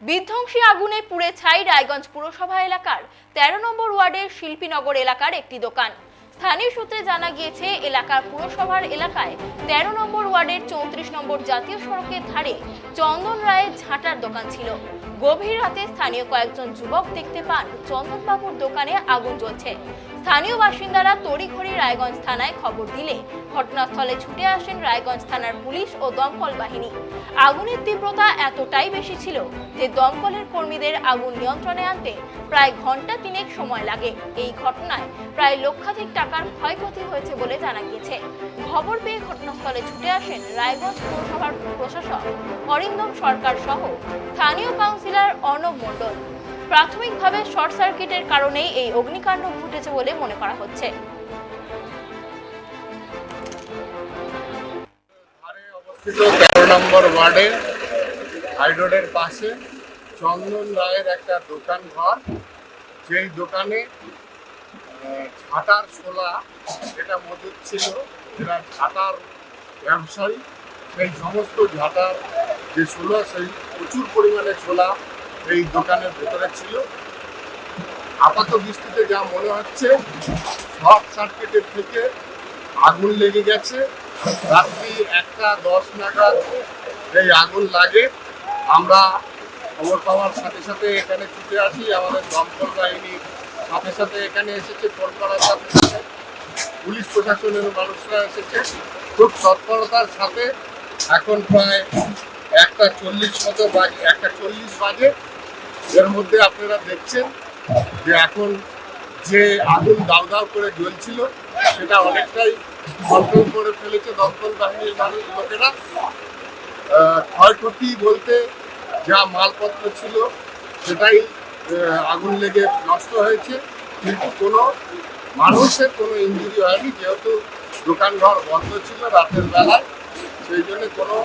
বিধ্বংসী আগুনে পুড়ে ছাই রায়গঞ্জ পুরসভা এলাকার 13 নম্বর ওয়ার্ডের শিল্পীনগর এলাকার একটি দোকান। স্থানীয় সূত্রে জানা গিয়েছে, এলাকার পুরসভার এলাকায় 13 নম্বর ওয়ার্ডের 34 নম্বর জাতীয় সড়কের ধারে চন্দন রায়ের ঝাঁটার দোকান ছিল। গভীর রাতে স্থানীয় কয়েকজন যুবক দেখতে পান চন্দনবাবুর দোকানে আগুন জ্বলছে। স্থানীয় বাসিন্দারা তড়িঘড়ি রায়গঞ্জ থানায় খবর দিলে ঘটনাস্থলে ছুটে আসেন রায়গঞ্জ থানার পুলিশ ও দমকল বাহিনী। আগুনের তীব্রতা এতটাই বেশি ছিল যে দমকলের কর্মীদের আগুন নিয়ন্ত্রণে আনতে প্রায় ঘন্টা 3 সময় লাগে। এই ঘটনায় প্রায় লক্ষাধিক টাকার ক্ষয়ক্ষতি হয়েছে বলে জানা গিয়েছে। খবর পেয়ে ঘটনাস্থলে ছুটে আসেন রায়গঞ্জ পৌরসভার প্রশাসক অরিন্দম সরকার সহ স্থানীয় কাউন্সিলর অর্ণব মণ্ডল। প্রাথমিকভাবে শর্ট সার্কিটের কারণেই এই অগ্নিকাণ্ড ঘটেছে বলে মনে করা হচ্ছে। 13 নম্বর ওয়ার্ডে হাইরোডের পাশে চন্দন রায়ের একটা দোকান ঘর, যেই দোকানে ঝাঁটার শোলা যেটা মজুদ ছিল, এরা ঝাঁটার ব্যবসায়ী। সেই সমস্ত ঝাঁটার যে শোলা, সেই প্রচুর পরিমাণে শোলা এই দোকানের ভেতরে ছিল। আপাত দৃষ্টিতে যা মনে হচ্ছে, শর্ট সার্কিটের থেকে আগুন লেগে গেছে। রাত্রি 1:10 নাগাদ এই আগুন লাগে। আমরা খবর পাওয়ার সাথে সাথে এখানে ছুটে আসি। আমাদের দমকল বাহিনী সাথে সাথে এখানে এসেছে। ফোন করার সাথে সাথে পুলিশ প্রশাসনের মানুষরা এসেছে খুব তৎপরতার সাথে। এখন প্রায় 1:40 মতো বাজে, 1:40 বাজে। এর মধ্যে আপনারা দেখছেন যে এখন যে আগুন দাউ দাউ করে জ্বলছিল, সেটা অনেকটাই কন্ট্রোল করে ফেলেছে দমকল বাহিনীর লোকেরা। ক্ষয়ক্ষতি বলতে যা মালপত্র ছিল সেটাই আগুন লেগে নষ্ট হয়েছে, কিন্তু কোনো মানুষের কোনো ইনজুরি হয়নি। যেহেতু দোকানঘর বন্ধ ছিল রাতের বেলায়, সেই জন্য কোনো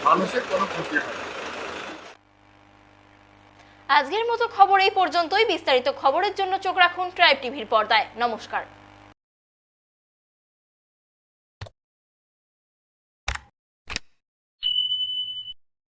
মানুষের কোনো ক্ষতি হয়নি। আজকের মতো খবর এই পর্যন্তই। বিস্তারিত খবরের জন্য চোখ রাখুন ট্রাইব টিভির পর্দায়। নমস্কার।